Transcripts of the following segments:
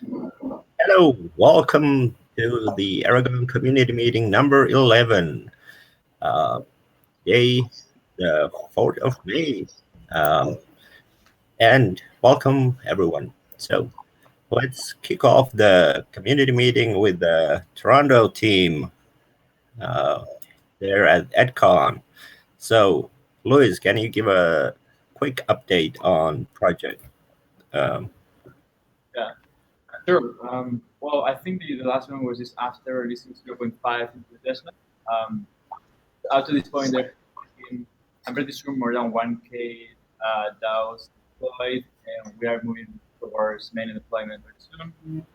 Hello, welcome to the Aragon Community Meeting number 11, uh, day the 4th of May. Um, and welcome everyone. So let's kick off the community meeting with the Toronto team uh, there at EdCon. So, Louis, can you give a quick update on project? Um, Yeah, sure. Well, I think the last one was just after releasing 0.5 into the testnet. Up to this point, there has been, I'm pretty sure, more than 1K DAOs deployed, and we are moving towards main deployment very soon.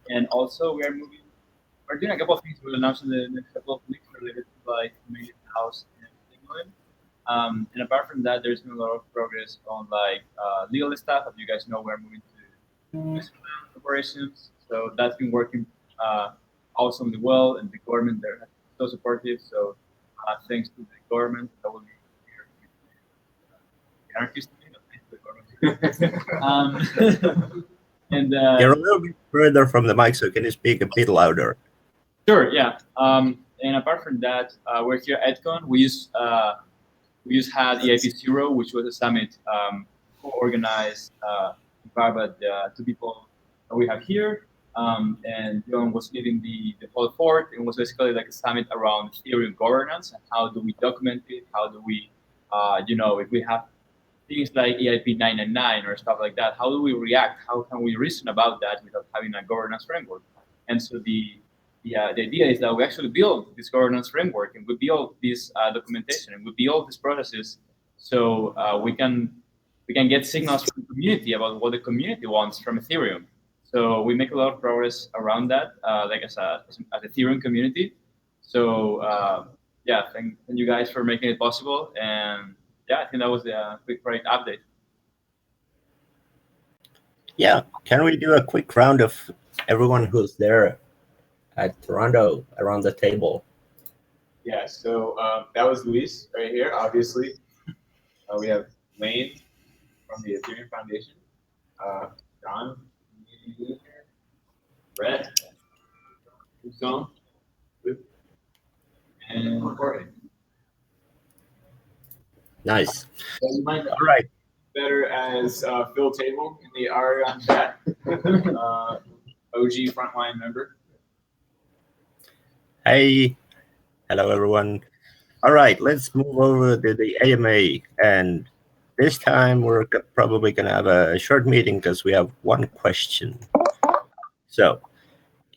And also, we're doing a couple of things we'll announce in the next couple of weeks related to like main DAOs and signaling. And apart from that, there's been a lot of progress on like legal stuff. As you guys know, we're moving to operations. So that's been working awesomely well, and the government there has been so supportive. So thanks to the government, that will be here with the anarchists. Thanks to the government. And you're a little bit further from the mic, so can you speak a bit louder? sure, yeah. And apart from that, we're here at EdCon. We just had EIP Zero, which was a summit co-organized by the two people that we have here. And John was leading the whole forward. It was basically like a summit around Ethereum governance and how do we document it? How do we, if we have things like EIP 999 or stuff like that, how do we react? How can we reason about that without having a governance framework? And so the idea is that we actually build this governance framework and we build this documentation and we build these processes so we can get signals from the community about what the community wants from Ethereum. So we make a lot of progress around that, like as Ethereum community. So yeah, thank you guys for making it possible. And yeah, I think that was the quick project update. Yeah, can we do a quick round of everyone who's there at Toronto around the table? Yeah, so that was Luis right here, obviously. We have Lane from the Ethereum Foundation, John, Brett, Usong, and Jorge. Nice. So you might know All right. better as Phil Table in the Aragon chat, OG frontline member. Hey, hello everyone. All right, let's move over to the AMA. And this time we're probably going to have a short meeting because we have one question. So,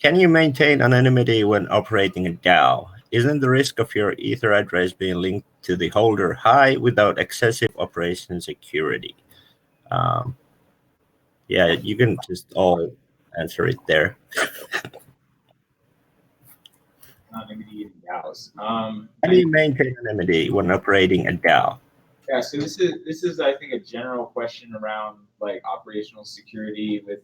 can you maintain anonymity when operating a DAO? Isn't the risk of your Ether address being linked to the holder high without excessive operation security? Yeah, you can just all answer it there. Anonymity in DAOs. How do you maintain anonymity when operating a DAO? Yeah, so this is I think a general question around like operational security with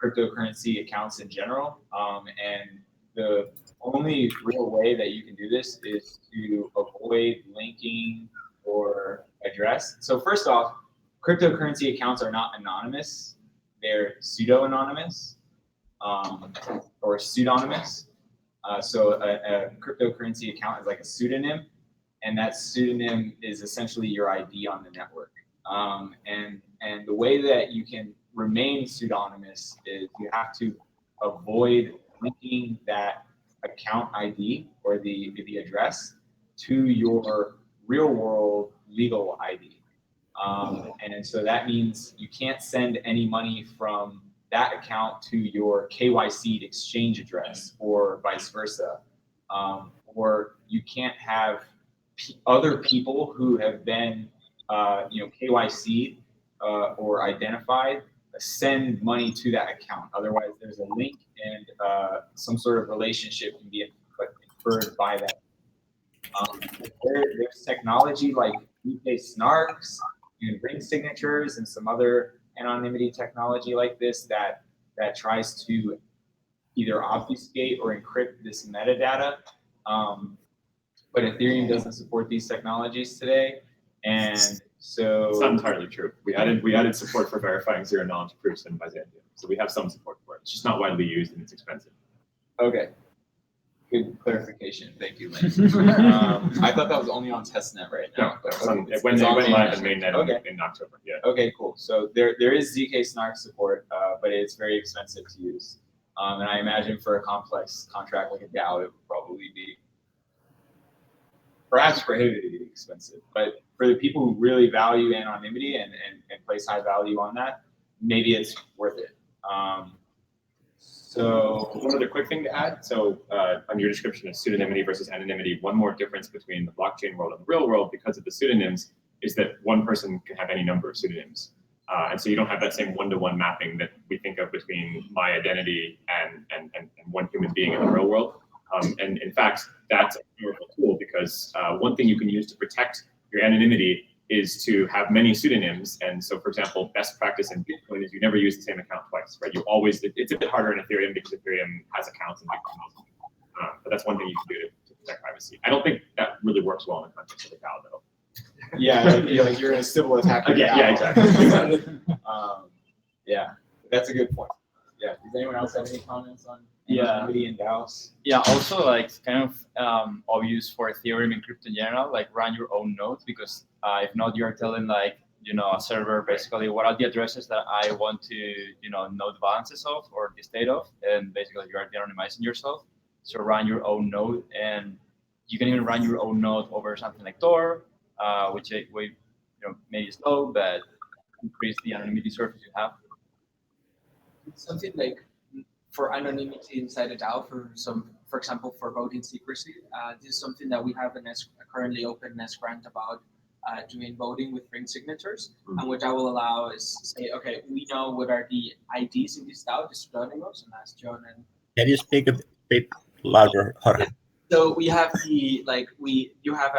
cryptocurrency accounts in general. And the only real way that you can do this is to avoid linking or address. So first off, cryptocurrency accounts are not anonymous; they're pseudo-anonymous or pseudonymous. So a cryptocurrency account is like a pseudonym, and that pseudonym is essentially your ID on the network. And the way that you can remain pseudonymous is you have to avoid linking that account ID or the address to your real world legal ID. And so that means you can't send any money from that account to your KYC exchange address or vice versa. Or you can't have other people who have been KYC or identified send money to that account. Otherwise, there's a link and some sort of relationship can be inferred by that. There's technology like UK snarks and ring signatures and some other anonymity technology like this that tries to either obfuscate or encrypt this metadata. But Ethereum doesn't support these technologies today. And So It's not entirely true. We added support for verifying zero knowledge proofs in Byzantium, so we have some support for it. It's just not widely used and it's expensive. okay, good clarification. Thank you, Lane. I thought that was only on testnet right No, now. it's on, It's it went on live mainnet. in mainnet Okay. in October. Yeah. Okay, cool. So there is ZK snark support, but it's very expensive to use. And I imagine for a complex contract like a DAO, it would probably be perhaps prohibitively expensive. But for the people who really value anonymity and place high value on that, maybe it's worth it. So One other quick thing to add. So on your description of pseudonymity versus anonymity, one more difference between the blockchain world and the real world because of the pseudonyms is that one person can have any number of pseudonyms. And so you don't have that same one-to-one mapping that we think of between my identity and one human being in the real world. And in fact, that's a powerful tool because one thing you can use to protect your anonymity is to have many pseudonyms. And so, for example, best practice in Bitcoin is you never use the same account twice, right? You always, it's a bit harder in Ethereum because Ethereum has accounts in Bitcoin. But that's one thing you can do to protect privacy. I don't think that really works well in the context of the DAO, though. yeah, like you're a civil attacker. Yeah, exactly. Yeah, that's a good point. Yeah. Does anyone else have any comments on Yeah. anonymity and DAOs? Yeah, also like kind of obvious for Ethereum and crypto in general, like run your own node because if not, you're telling like, a server basically what are the addresses that I want to, know the balances of or the state of, and basically you are de-anonymizing yourself. So run your own node, and you can even run your own node over something like Tor, which maybe slow, but increase the anonymity surface you have. Something like for anonymity inside a DAO, for example, for voting secrecy. This is something that we have a currently open NES grant about doing voting with ring signatures. And what that will allow is say, okay, we know what are the IDs in this DAO, the pseudonyms, and as John and Can you speak a bit louder, Jorge? so we have you have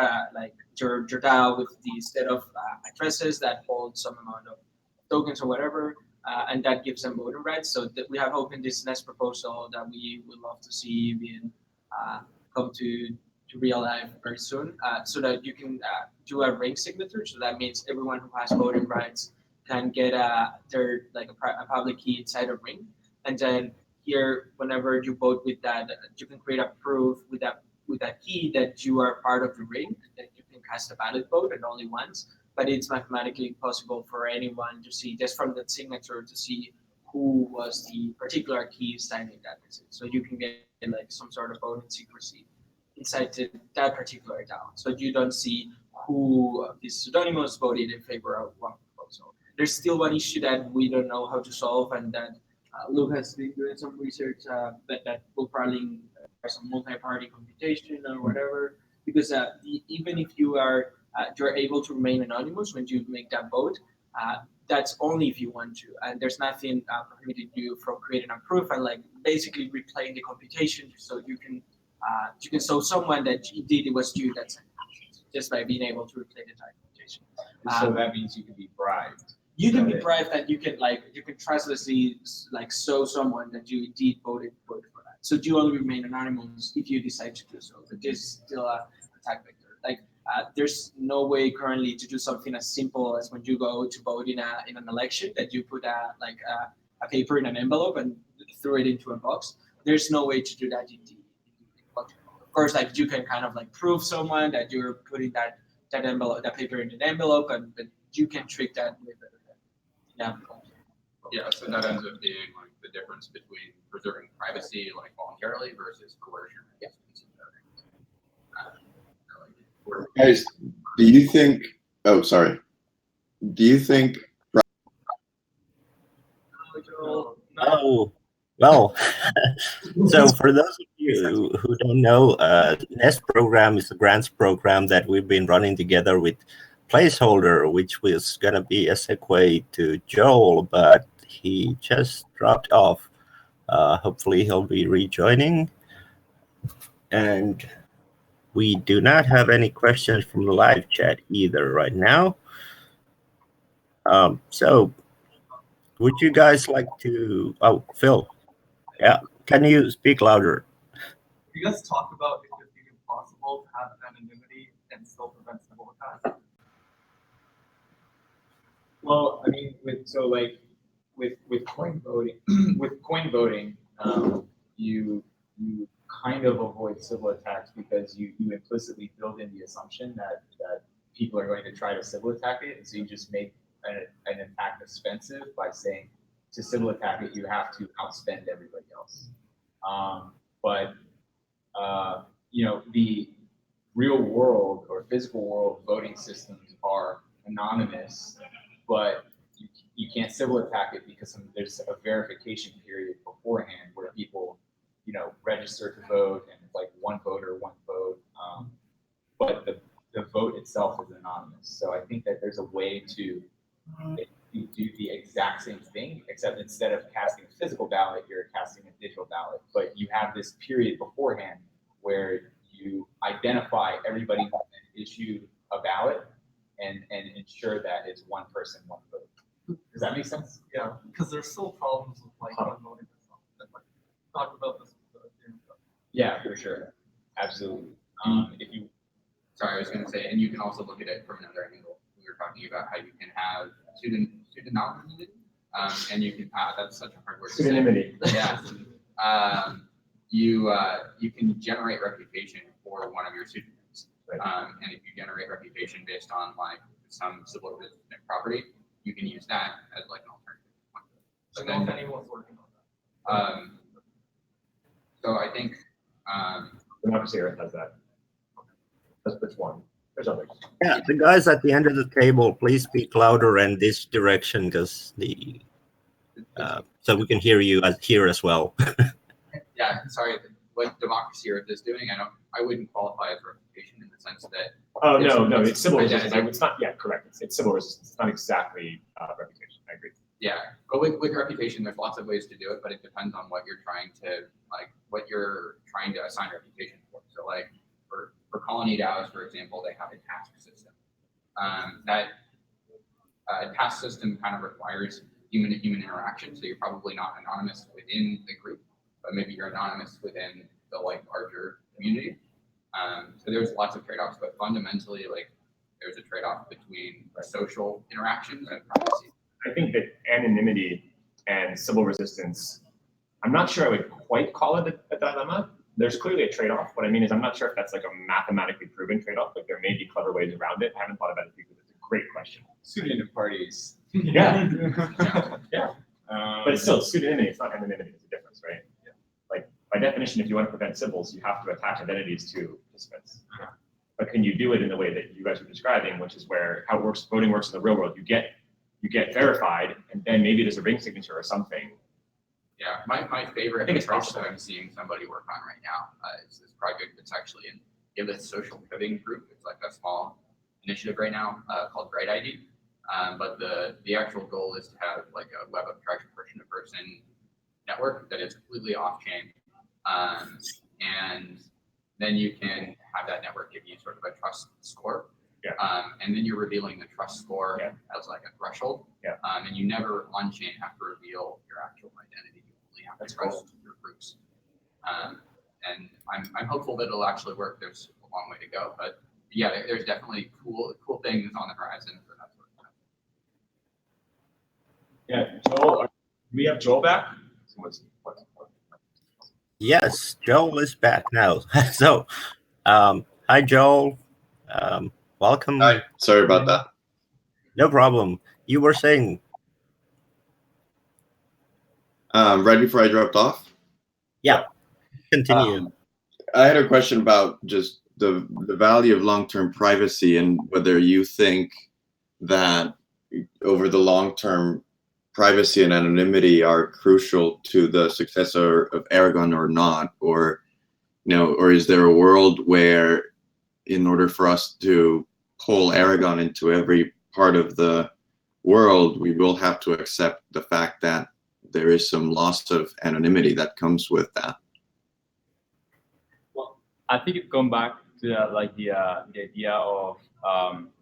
your DAO with the set of addresses that hold some amount of tokens or whatever, and that gives them voting rights. So we have opened this next proposal that we would love to see being come to real life very soon, so that you can do a ring signature. So that means everyone who has voting rights can get their a public key inside a ring, and then here, whenever you vote with that, you can create a proof with that key that you are part of the ring, that you can cast a valid vote and only once. But it's mathematically possible for anyone to see just from that signature to see who was the particular key signing that message. So you can get like some sort of voting secrecy inside that particular DAO. So you don't see who of these pseudonymous voted in favor of one proposal. There's still one issue that we don't know how to solve, and that Luke has been doing some research that will probably require some multi-party computation or whatever. Because even if you're able to remain anonymous when you make that vote, that's only if you want to, and there's nothing prohibiting you from creating a proof and like basically replaying the computation, so you can show someone that indeed it was you that sent it, just by being able to replay the entire computation. So that means you can be bribed. You can be bribed, and you can trustlessly show someone that you indeed voted for that. So you only remain anonymous if you decide to do so. But there's still a attack vector. There's no way currently to do something as simple as when you go to vote in an election that you put a paper in an envelope and throw it into a box. There's no way to do that in of course, you can kind of prove someone that you're putting that envelope, that paper in an envelope, but you can trick that with Yeah, so that ends up being the difference between preserving privacy voluntarily versus coercion. Yeah. Guys, do you think? Oh, sorry. Do you think? Oh, well. So for those of you who don't know, NEST program is a grants program that we've been running together with Placeholder, which was going to be a segue to Joel, but he just dropped off. Hopefully he'll be rejoining. And we do not have any questions from the live chat either right now. So would you guys like to... Oh, Phil. Yeah. Can you speak louder? You guys talk about if it's even possible to have anonymity and still prevent civil attacks? Well, I mean, with coin voting, you kind of avoid civil attacks because you implicitly build in the assumption that people are going to try to civil attack it, and so you just make an attack expensive by saying to civil attack it you have to outspend everybody else. But the real world or physical world voting systems are anonymous, but you can't civil attack it because there's a verification period beforehand where people, register to vote and it's like one voter, one vote. But the vote itself is anonymous. So I think that there's a way to do the exact same thing, except instead of casting a physical ballot, you're casting a digital ballot. But you have this period beforehand where you identify everybody who issued a ballot and ensure that it's one person, one vote. Does that make sense? Yeah, because there's still problems with like voting and stuff. And, like, talk about this with the Yeah, for sure. Absolutely. If you Sorry, I was going to say, and you can also look at it from another angle. We were talking about how you can have pseudonymity, and you can that's such a hard word. Pseudonymity. To say. Yeah. You can generate reputation for one of your pseudonyms, and if you generate reputation based on like some civil property, you can use that as like an alternative. So then, if anyone's working on that. So I think Democracy Earth has that. That's one. There's others. Yeah, the guys at the end of the table, please speak louder and this direction, because so we can hear you here as well. Yeah, sorry. What Democracy Earth is doing, I wouldn't qualify as reputation in the sense that. Oh no, it's civil identity. resistance. It's not. Yeah, correct. It's civil resistance. It's not exactly reputation. I agree. Yeah, but with reputation, there's lots of ways to do it, but it depends on what you're trying to assign reputation for. So like for colony DAOs, for example, they have a task system. That task system kind of requires human-to-human interaction. So you're probably not anonymous within the group, but maybe you're anonymous within the like larger community. So there's lots of trade-offs, but fundamentally, like there's a trade-off between social interactions and privacy. I think that anonymity and civil resistance, I'm not sure I would quite call it a dilemma. There's clearly a trade-off. What I mean is I'm not sure if that's like a mathematically proven trade-off. Like there may be clever ways around it. I haven't thought about it because it's a great question. pseudonym parties. Yeah. Yeah. But it's still pseudonymity. It's not anonymity. There's a difference, right? Yeah. Like by definition, if you want to prevent civils, you have to attach identities to participants. But can you do it in the way that you guys are describing, which is where how it works, voting works in the real world? You get verified, and then maybe there's a ring signature or something. Yeah, my favorite approach that I'm seeing somebody work on right now is this project that's actually in Giveth social coding group. It's like a small initiative right now called Bright ID. But the actual goal is to have like a web abstraction person-to-person network that is completely off-chain. And then you can have that network give you sort of a trust score. Yeah. And then you're revealing the trust score as like a threshold. Yeah. And you never on-chain have to reveal your actual identity. You only have to trust your groups. And I'm hopeful that it'll actually work. There's a long way to go, but yeah, there's definitely cool things on the horizon for that sort of stuff. Yeah, Joel, do we have Joel back? Yes, Joel is back now. So, hi, Joel. Welcome. Hi, sorry about that. No problem. You were saying. Right before I dropped off. Yeah, continue. I had a question about just the value of long-term privacy and whether you think that over the long term, privacy and anonymity are crucial to the success of Aragon or not, or or is there a world where, in order for us to pull Aragon into every part of the world, we will have to accept the fact that there is some loss of anonymity that comes with that? Well, I think it comes back to the idea of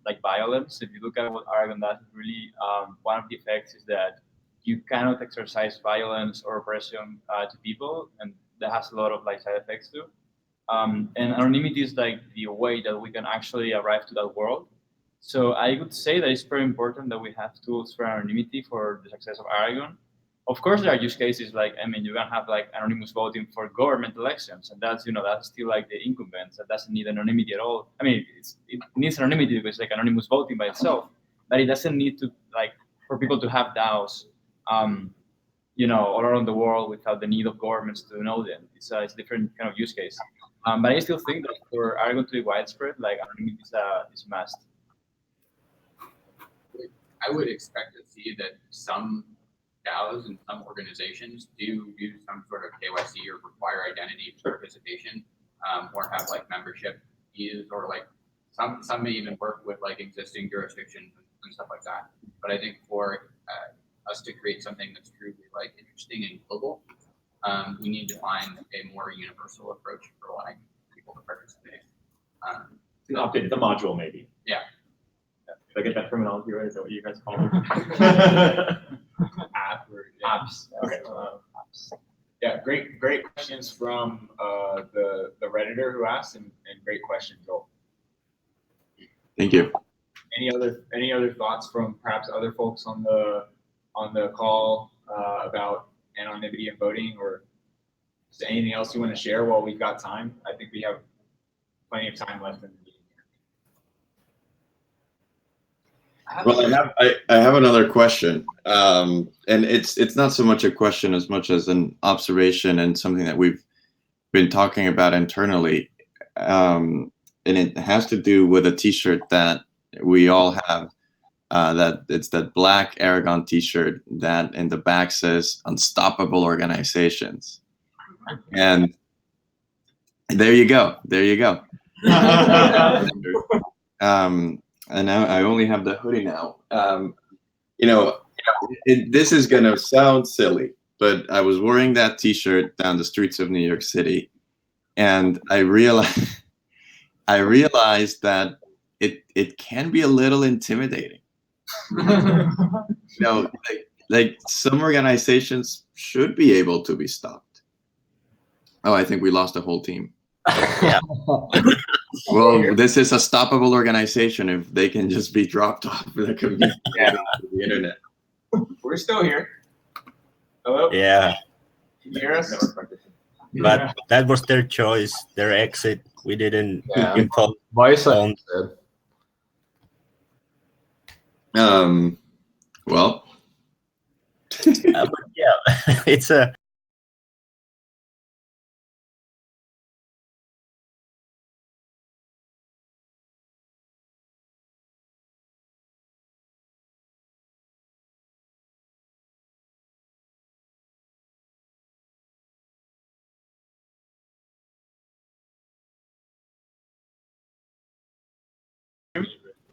like violence. If you look at what Aragon does, really one of the effects is that you cannot exercise violence or oppression to people, and that has a lot of like side effects too. And anonymity is like the way that we can actually arrive to that world. So I would say that it's very important that we have tools for anonymity for the success of Aragon. Of course, there are use cases like, I mean, you can have like anonymous voting for government elections, and that's, that's still like the incumbents. That doesn't need anonymity at all. I mean, it needs anonymity because it's like anonymous voting by itself, but it doesn't need to like for people to have DAOs, all around the world without the need of governments to know them. It's a different kind of use case. But I still think that for Aragon to be widespread, like anonymity is a must. I would expect to see that some DAOs and some organizations do some sort of KYC or require identity participation, or have like membership fees, or like some may even work with like existing jurisdictions and stuff like that. But I think for us to create something that's truly like interesting and global, we need to find a more universal approach for allowing people to participate. The module maybe. Yeah. Did I get that terminology right? Is that what you guys call it? Apps. Okay. Apps. Yeah, great questions from the Redditor who asked, and great question, Joel. Thank you. Any other thoughts from perhaps other folks on the call about anonymity and voting, or is there anything else you want to share while we've got time? I think we have plenty of time left in the meeting. Well, I have another question, and it's not so much a question as much as an observation and something that we've been talking about internally, and it has to do with a T-shirt that we all have. That it's that black Aragon T-shirt that in the back says "Unstoppable Organizations," and there you go. And now I only have the hoodie now. This is gonna sound silly, but I was wearing that T-shirt down the streets of New York City, and I realized that it can be a little intimidating. Like some organizations should be able to be stopped. Oh, I think we lost the whole team. Yeah. Well, this is a stoppable organization if they can just be dropped off the community the internet. We're still here. Hello? Yeah. Can you hear us? But that was their choice, their exit. We didn't impose Voice on. Well. But yeah, it's a.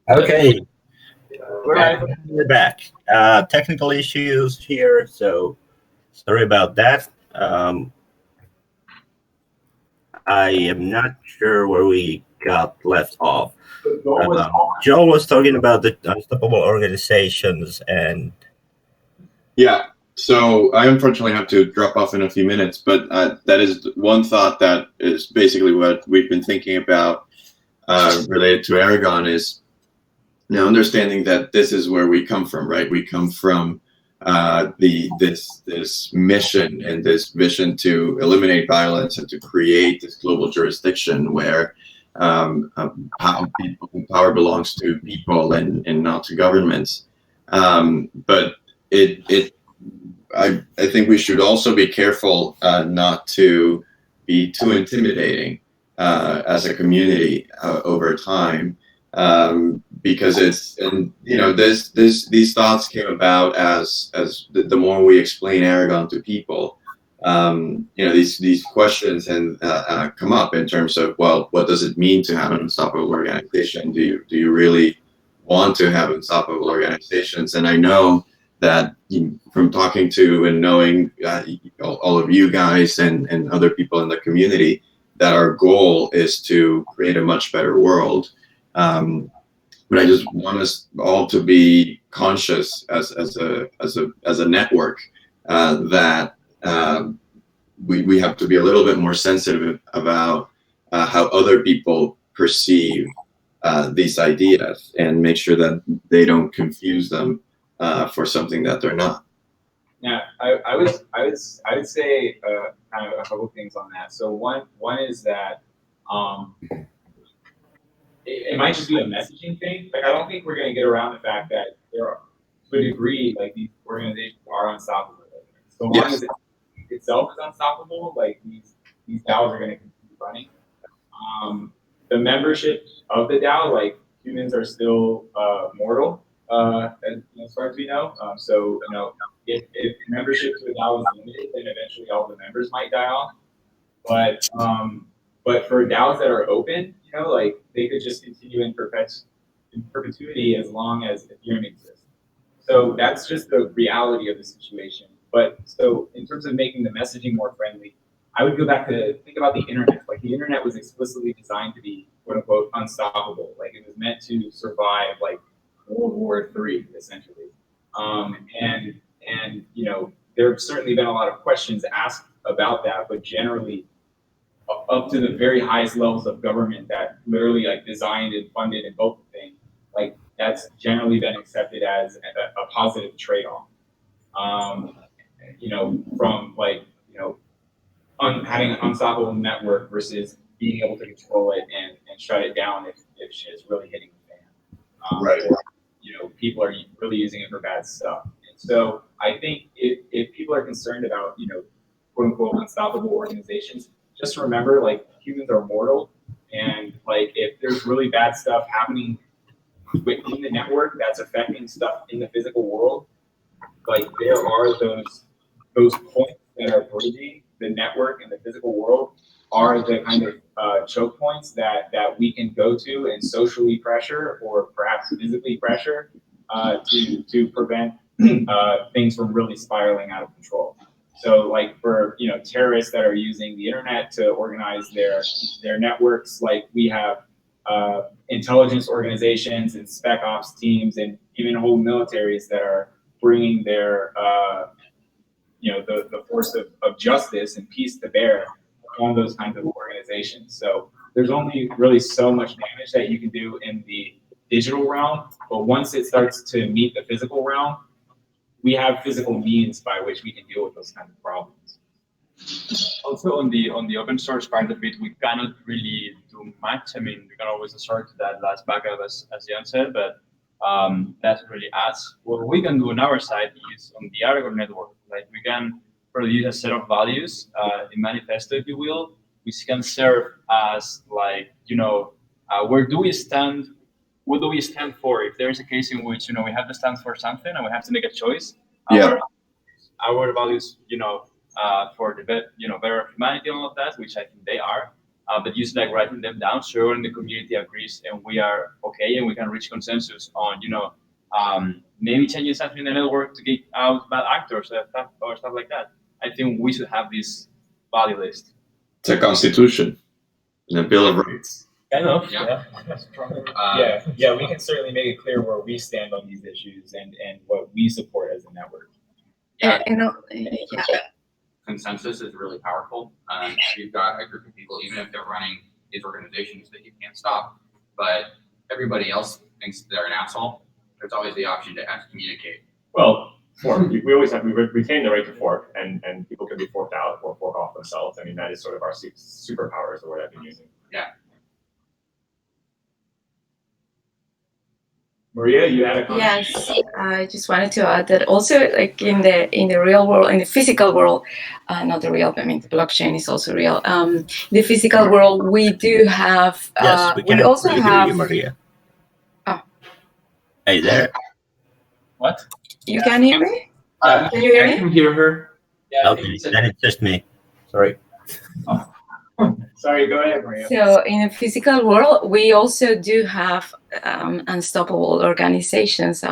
Okay. We're back. Technical issues here, so sorry about that. I am not sure where we got left off. Joel was talking about the unstoppable organizations, and Yeah. So I unfortunately have to drop off in a few minutes, but that is one thought that is basically what we've been thinking about related to Aragon is now understanding that this is where we come from, right? We come from this mission and this vision to eliminate violence and to create this global jurisdiction where power belongs to people and not to governments. But I think we should also be careful not to be too intimidating as a community over time. Because these thoughts came about as the more we explain Aragon to people, these questions and come up in terms of, well, what does it mean to have an unstoppable organization? Do you really want to have unstoppable organizations? And I know that from talking to and knowing all of you guys and other people in the community, that our goal is to create a much better world. But I just want us all to be conscious as a network that we have to be a little bit more sensitive about how other people perceive these ideas and make sure that they don't confuse them for something that they're not. Yeah, I would say kind of a couple things on that. So one is that it might just be a messaging thing. Like I don't think we're going to get around the fact that there are, to a degree, like these organizations are unstoppable. So long as it itself is unstoppable, like these DAOs are going to continue running. The membership of the DAO, like humans are still mortal, as far as we know. So if membership to a DAO is limited, then eventually all the members might die off. But for DAOs that are open, like they could just continue in perpetuity as long as Ethereum exists. So that's just the reality of the situation. But so in terms of making the messaging more friendly, I would go back to think about the internet. Like the internet was explicitly designed to be quote unquote unstoppable. Like it was meant to survive like World War III essentially. And there have certainly been a lot of questions asked about that, but generally up to the very highest levels of government that literally like designed and funded and built the thing, like that's generally been accepted as a positive trade-off. From like having an unstoppable network versus being able to control it and shut it down if shit is really hitting the fan. Right. Or, people are really using it for bad stuff. And so I think if people are concerned about quote unquote unstoppable organizations, just remember like humans are mortal, and like if there's really bad stuff happening within the network that's affecting stuff in the physical world, like there are those points that are bridging the network and the physical world are the kind of choke points that we can go to and socially pressure or perhaps physically pressure to prevent things from really spiraling out of control. So like for terrorists that are using the internet to organize their networks, like we have intelligence organizations and spec ops teams and even whole militaries that are bringing their the force of justice and peace to bear on those kinds of organizations. So there's only really so much damage that you can do in the digital realm, but once it starts to meet the physical realm, we have physical means by which we can deal with those kinds of problems. Also on the open source part of it, we cannot really do much. I mean, we can always resort to that last backup as Jan said, but that's really us. What we can do on our side is on the Aragon network, like we can produce a set of values in Manifesto, if you will, which can serve as like, where do we stand? What do we stand for? If there is a case in which, we have to stand for something and we have to make a choice, our values, for the better humanity and all of that, which I think they are, but just like writing them down, so everyone in the community agrees and we are okay and we can reach consensus on, maybe changing something in the network to get out bad actors or stuff like that. I think we should have this value list. It's a constitution and a bill of rights. Kind of, Yeah. yeah. We can certainly make it clear where we stand on these issues and what we support as a network. Yeah. Yeah. Consensus is really powerful. You've got a group of people, even if they're running these organizations that you can't stop, but everybody else thinks they're an asshole. There's always the option to excommunicate. Well, we always have, we retain the right to fork, and people can be forked out or fork off themselves. I mean, that is sort of our superpowers, the word I've been using. Yeah. Maria, you had a comment? Yes, I just wanted to add that also, like in the real world, in the physical world, not the real, I mean, the blockchain is also real. The physical world, we do have. Yes, we also really have. hear you, Maria. Oh. Are you there? What? You can hear me? Can you hear I me? can hear her. Yeah, Okay, then it's just me. Sorry. Sorry, go ahead, Maria. So in the physical world, we also do have unstoppable organizations.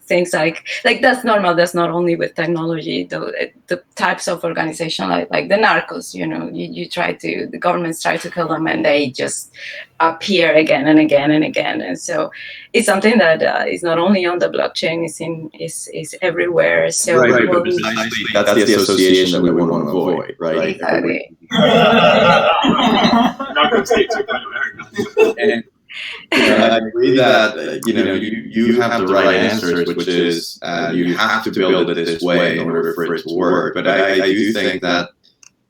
Things like that's normal. That's not only with technology. The types of organization like the narcos. The governments try to kill them, and they just appear again and again and again. And so it's something that is not only on the blockchain. Is everywhere. So Right, but precisely that's the association that we want to avoid, right? Exactly. I'm not going to say too much. And I agree that you have the right answers, which is you have to build it this way in order for it to work. But I do think that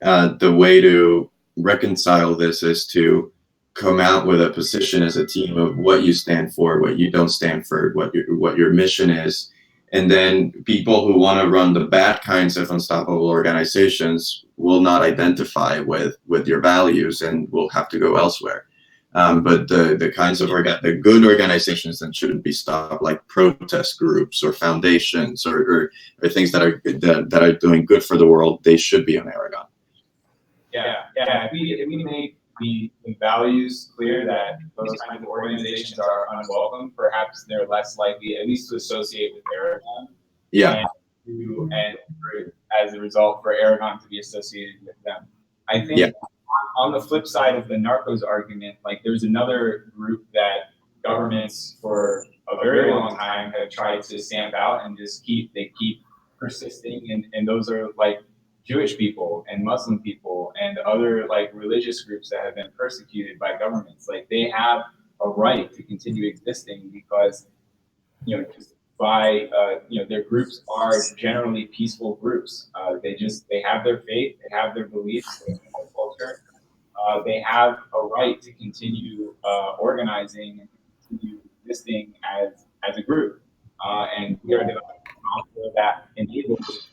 the way to reconcile this is to come out with a position as a team of what you stand for, what you don't stand for, what your mission is, and then people who want to run the bad kinds of unstoppable organizations will not identify with your values and will have to go elsewhere. But the kinds of the good organizations that shouldn't be stopped, like protest groups or foundations or things that are doing good for the world, they should be on Aragon. Yeah. If we make the values clear that those kinds of organizations are unwelcome, perhaps they're less likely, at least to associate with Aragon. Yeah. And as a result, for Aragon to be associated with them. I think on the flip side of the narcos argument, like there's another group that governments for a very long time have tried to stamp out and just keep persisting, and those are like Jewish people and Muslim people and other like religious groups that have been persecuted by governments. Like they have a right to continue existing because, just by, their groups are generally peaceful groups. They have their faith, they have their beliefs, they have their culture. They have a right to continue organizing and continue existing as a group. And we are developing software that enables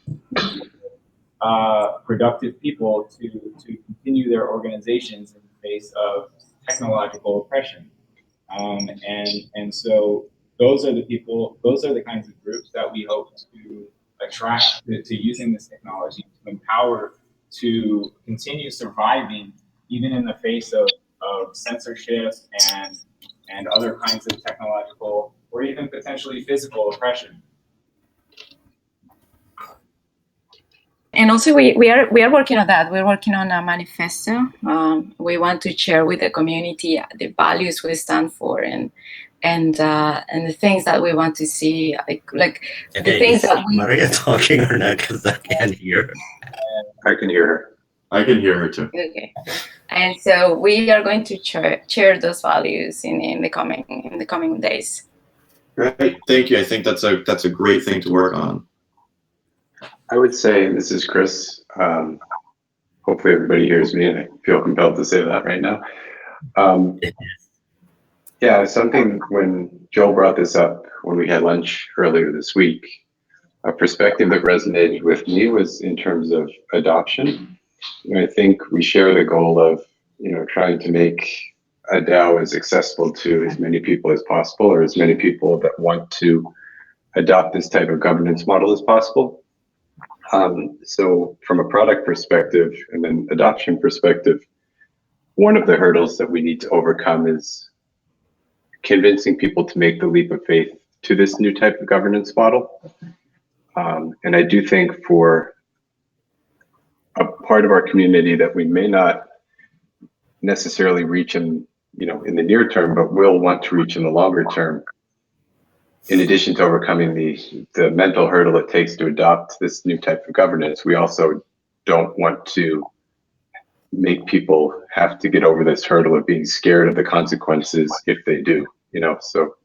productive people to continue their organizations in the face of technological oppression. And so those are the kinds of groups that we hope to attract to using this technology to empower to continue surviving even in the face of censorship and other kinds of technological or even potentially physical oppression. And also, we are working on that. We're working on a manifesto. We want to share with the community the values we stand for and the things that we want to see, like the things that we. Maria talking or not? Because I can't hear. I can hear her. I can hear her too. Okay, and so we are going to share those values in the coming days. Great, thank you. I think that's a great thing to work on. I would say, this is Chris. Hopefully everybody hears me, and I feel compelled to say that right now. Yeah, something when Joel brought this up when we had lunch earlier this week, a perspective that resonated with me was in terms of adoption. And I think we share the goal of, trying to make a DAO as accessible to as many people as possible, or as many people that want to adopt this type of governance model as possible. So from a product perspective and then adoption perspective, one of the hurdles that we need to overcome is convincing people to make the leap of faith to this new type of governance model. And I do think for a part of our community that we may not necessarily reach in the near term, but will want to reach in the longer term, in addition to overcoming the mental hurdle it takes to adopt this new type of governance, we also don't want to make people have to get over this hurdle of being scared of the consequences if they do. So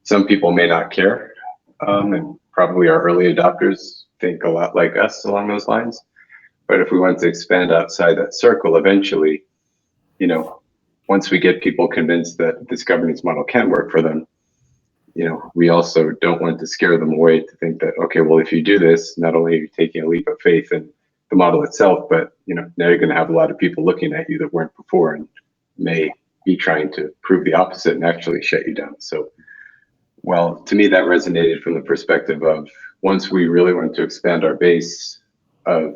some people may not care, and probably our early adopters think a lot like us along those lines. But if we want to expand outside that circle, eventually, once we get people convinced that this governance model can work for them, we also don't want to scare them away to think that, okay, well, if you do this, not only are you taking a leap of faith in the model itself, but now you're going to have a lot of people looking at you that weren't before and may be trying to prove the opposite and actually shut you down. So, well, to me, that resonated from the perspective of once we really want to expand our base of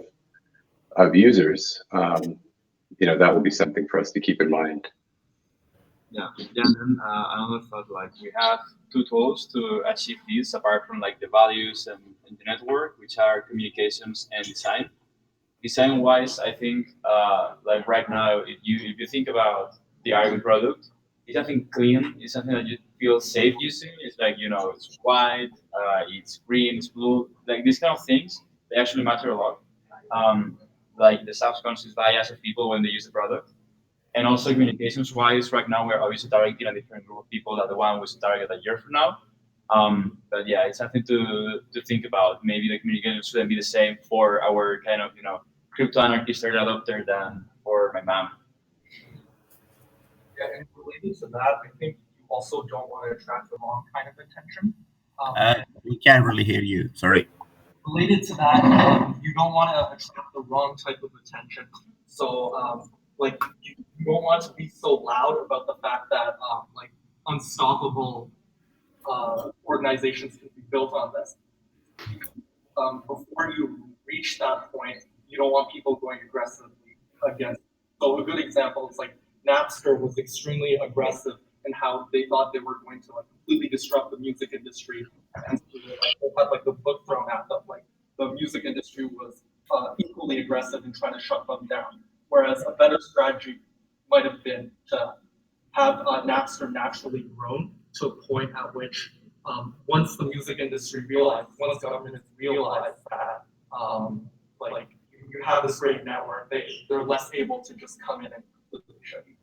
users, that will be something for us to keep in mind. Yeah, and then another thought, like we have two tools to achieve this apart from like the values and the network, which are communications and design. Design wise, I think like right now, if you think about the Aragon product, it's something clean, it's something that you feel safe using. It's like, it's white, it's green, it's blue, like these kind of things, they actually matter a lot. Like the subconscious bias of people when they use the product. And also communications wise, right now we're obviously targeting a different group of people than the one we target a year from now. But yeah, it's something to think about. Maybe the communication shouldn't be the same for our kind of crypto anarchist early adopter than for my mom. Yeah, and related to that, I think you also don't want to attract the wrong kind of attention. We can't really hear you. Sorry. Related to that, you don't want to attract the wrong type of attention. So, like, you don't want to be so loud about the fact that, like, unstoppable organizations can be built on this. Before you reach that point, you don't want people going aggressively against. So a good example is like Napster was extremely aggressive in how they thought they were going to like completely disrupt the music industry, and so they had like the book thrown at them. Like the music industry was equally aggressive in trying to shut them down. Whereas a better strategy might have been to have Napster naturally grown to a point at which once the music industry once governments realized that, like you have this great network, they're less able to just come in and completely shut you down.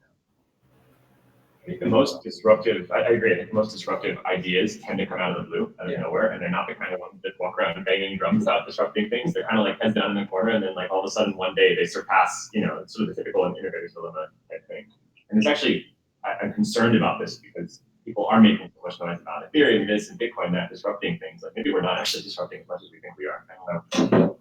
I think the most disruptive, I agree, I think the most disruptive ideas tend to come out of the blue, out of nowhere, and they're not the kind of ones that walk around banging drums out disrupting things. They're kind of like heads down in the corner, and then like all of a sudden one day they surpass, sort of the typical innovator's dilemma type thing. And it's actually, I'm concerned about this because people are making so much noise about Ethereum, this, and Bitcoin, that disrupting things. Like maybe we're not actually disrupting as much as we think we are. I don't know.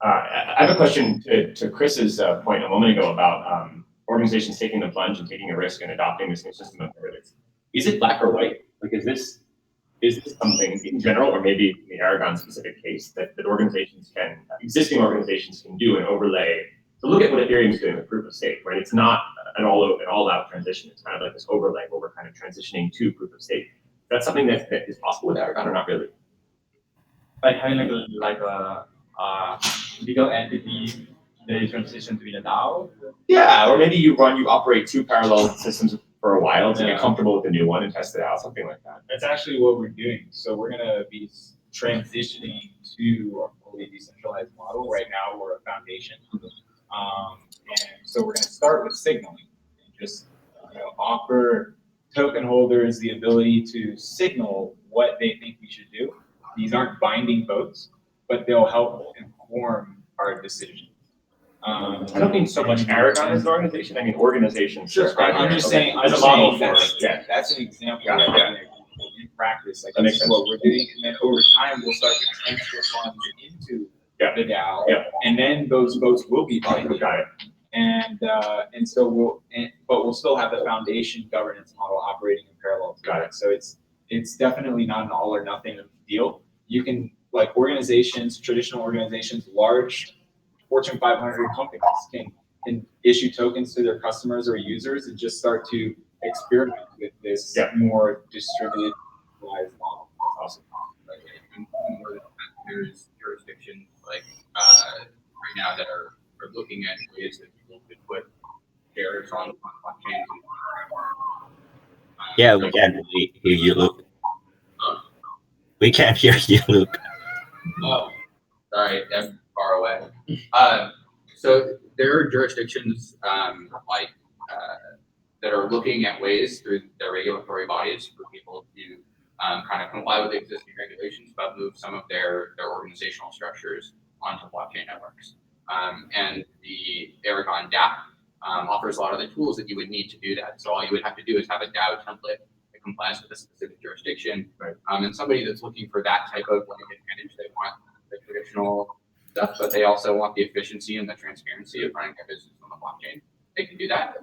I have a question to Chris's point a moment ago about organizations taking the plunge and taking a risk and adopting this new system of derivatives. Is it black or white? Like, is this something in general, or maybe in the Aragon specific case, that existing organizations can do an overlay? So look at what Ethereum is doing with proof of stake, right? It's not an all-out transition. It's kind of like this overlay where we're kind of transitioning to proof of stake. That's something that is possible with Aragon, or not really? Like having like a legal entity that is transition to be a DAO. Yeah, or maybe you operate two parallel systems for a while to get comfortable with the new one and test it out, something like that. That's actually what we're doing. So we're gonna be transitioning to a fully decentralized model. Right now, we're a foundation, and so we're gonna start with signaling and just offer token holders the ability to signal what they think we should do. These aren't binding votes, but they'll help inform our decisions. I don't mean so much Aragon as an organization. I mean organizations. Sure, I'm just saying. As a model for that's an example. Yeah. In practice, like That makes that's what we're doing, and then over time we'll start to transfer funds into the DAO, and then those votes will be binding. Got it. And so we'll still have the foundation governance model operating in parallel. Got it. So it's definitely not an all or nothing deal. You can organizations, traditional organizations, large Fortune 500 companies can issue tokens to their customers or users and just start to experiment with this more distributed model. That's awesome. And more than that, there's jurisdictions like right now that are looking at ways that people could put shares on blockchains. Yeah, we can't really hear you, Luke. We can't hear you, Luke. Oh, sorry, I'm far away. So there are jurisdictions that are looking at ways through their regulatory bodies for people to kind of comply with existing regulations, but move some of their organizational structures onto blockchain networks. And the Aragon DApp offers a lot of the tools that you would need to do that. So all you would have to do is have a DAO template that complies with a specific jurisdiction. Right. And somebody that's looking for that type of advantage, they want the traditional stuff, but they also want the efficiency and the transparency of running their business on the blockchain. They can do that.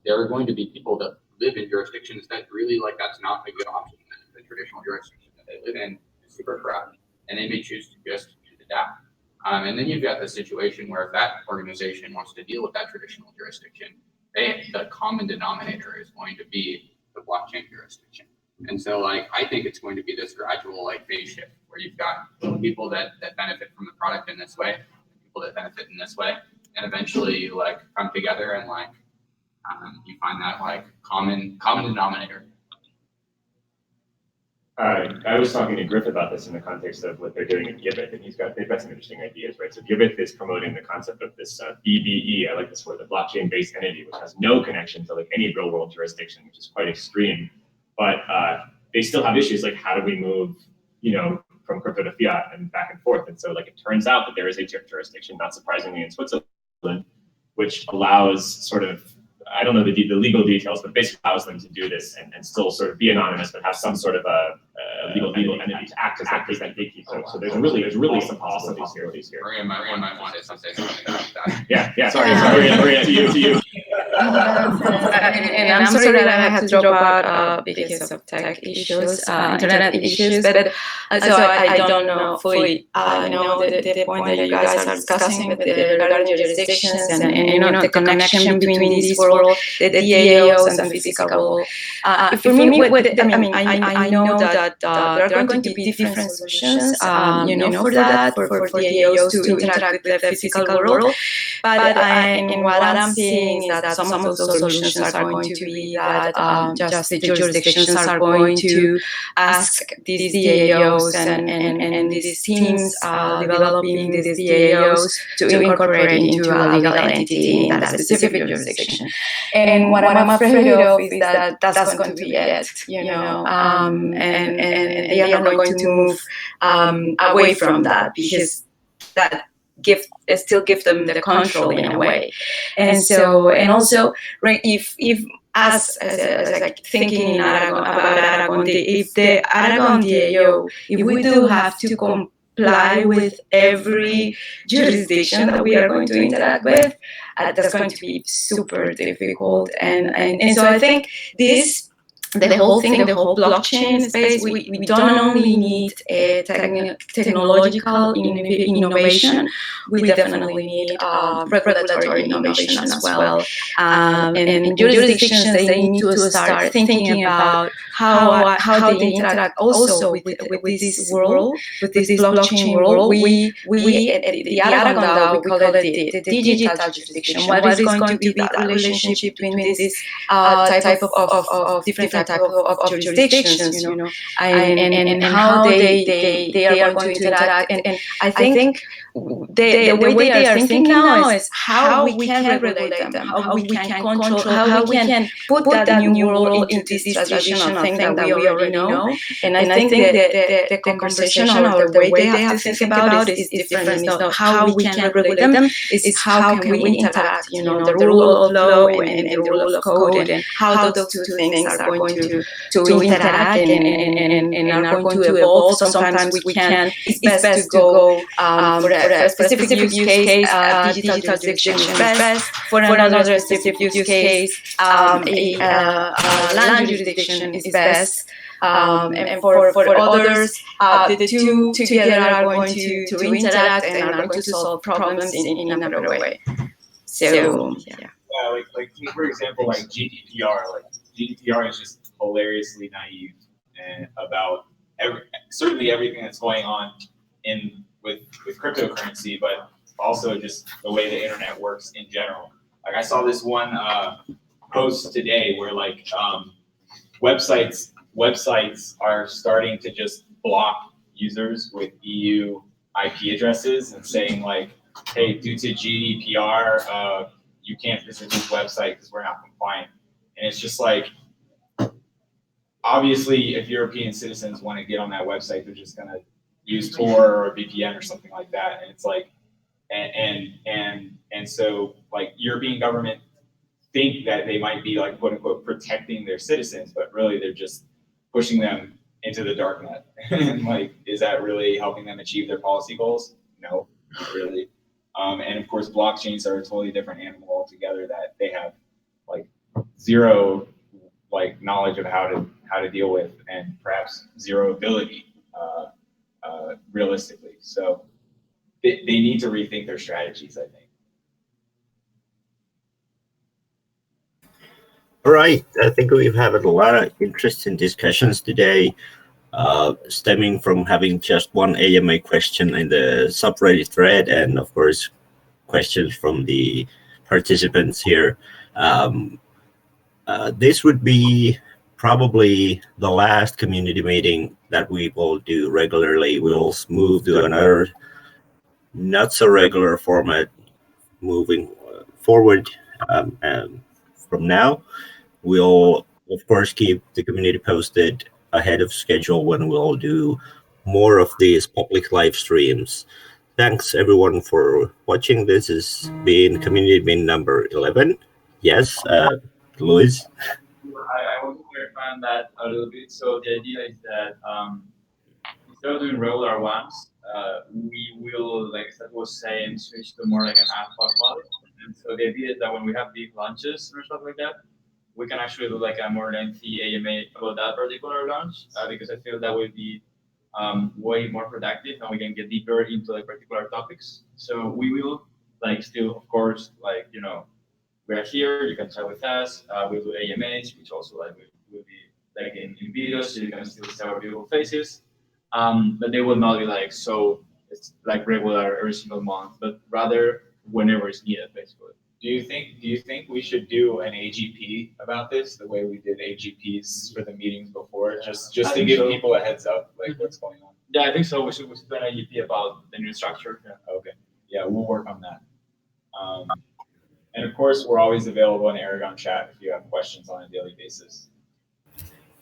There are going to be people that live in jurisdictions that really that's not a good option. The traditional jurisdiction that they live in is super corrupt, and they may choose to just use the DApp. And then you've got the situation where if that organization wants to deal with that traditional jurisdiction, the common denominator is going to be the blockchain jurisdiction. And so I think it's going to be this gradual phase shift where you've got people that benefit from the product in this way, people that benefit in this way, and eventually you come together and you find that common denominator. I was talking to Griff about this in the context of what they're doing at Giveth, and they've got some interesting ideas, right? So Giveth is promoting the concept of this BBE, I like this word, the blockchain-based entity, which has no connection to like any real-world jurisdiction, which is quite extreme. But they still have issues like how do we move, from crypto to fiat and back and forth. And so like it turns out that there is a jurisdiction, not surprisingly, in Switzerland, which allows sort of, I don't know the legal details, but basically allows them to do this and still sort of be anonymous, but have some sort of a legal entity to act as that gatekeeper. So there's really some possibilities here. Maria might want to say something about that. Yeah. Sorry, Maria, to you. And I'm sorry that I had to drop out because of tech issues, internet issues, but so I don't know fully, the point that you guys are discussing regarding jurisdictions and the connection between this world, the DAOs and the physical world. For me, I know that there are going to be different solutions, for that, for DAOs to interact with the physical world. But what I'm seeing is that some of those solutions are going to be that just the jurisdictions are going to ask these DAOs and these teams developing these DAOs to incorporate into a legal entity in that specific jurisdiction. And what I'm afraid of is that that's going to be it, and they are not going to move away from that, because that still give them the control in a way. And also, right, if as like thinking in Aragon, about Aragon, if the Aragon DAO, if we do have to comply with every jurisdiction that we are going to interact with, that's going to be super difficult. And so I think the whole thing, the whole blockchain space, we don't only need a technological innovation, we definitely need regulatory innovation as well. And jurisdictions, they need to start thinking about how they interact also with this world, with this blockchain world. We at the Aragon DAO, we call it the digital jurisdiction. What is going to be that relationship between this type of different type of jurisdictions, and how they are going to interact. And I think the way they are thinking now is how we can regulate them, how we can control, how we can put that new world into this traditional thing that we already know. And I think the conversation or the way they have to think about it is different. It's not how we can regulate them, it's how can we interact, the rule of law and the rule of code, and how those two things are going to interact and are going to evolve. Sometimes we can, it's best to go for a specific use case, digital jurisdiction is best. For another specific use case, land jurisdiction is best. And for others, the two together are going to interact and are going to solve problems in another way. So, yeah. Like for example, like GDPR. Like GDPR is just hilariously naive and about certainly everything that's going on with cryptocurrency, but also just the way the internet works in general. Like I saw this one post today where like websites are starting to just block users with EU IP addresses and saying like, hey, due to GDPR, you can't visit this website because we're not compliant. And it's just like, obviously, if European citizens want to get on that website, they're just gonna use Tor or VPN or something like that. And it's like, and so like European government think that they might be like quote unquote protecting their citizens, but really they're just pushing them into the dark net. And like, is that really helping them achieve their policy goals? No, not really. And of course, blockchains are a totally different animal altogether, that they have like zero like knowledge of how to deal with, and perhaps zero ability realistically. So they need to rethink their strategies, I think. All right, I think we've had a lot of interesting discussions today, stemming from having just one AMA question in the subreddit thread, and of course, questions from the participants here. This would be probably the last community meeting that we will do regularly. We'll move to another not so regular format moving forward. From now, we'll of course keep the community posted ahead of schedule when we'll do more of these public live streams. Thanks everyone for watching. This has been community meeting number 11. Yes, Luis. I want to clarify on that a little bit. So the idea is that instead of doing regular ones, we will, like Seth was saying, switch to more like an ad hoc model. And so the idea is that when we have big launches or stuff like that, we can actually do like a more lengthy AMA about that particular launch, because I feel that would be way more productive and we can get deeper into like particular topics. So we will like still, of course, like, you know, we are here, you can chat with us, we'll do AMAs, which also like will be like in videos, so you can still see our beautiful faces. But they will not be like so it's like regular every single month, but rather whenever it's needed, basically. Do you think we should do an AGP about this, the way we did AGPs for the meetings before, just I to think give so. people a heads up, like what's going on? Yeah, I think so. We should do an AGP about the new structure. Yeah. Okay, yeah, we'll work on that. And of course, we're always available in Aragon chat if you have questions on a daily basis.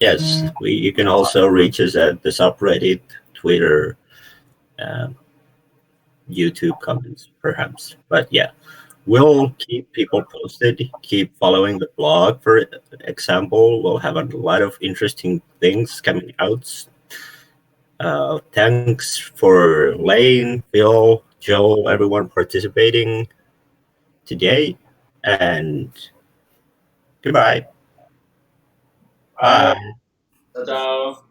Yes, you can also reach us at the subreddit, Twitter, YouTube comments, perhaps. But yeah, we'll keep people posted. Keep following the blog, for example. We'll have a lot of interesting things coming out. Thanks for Lane, Bill, Joe, everyone participating today, and goodbye. Bye. Ciao.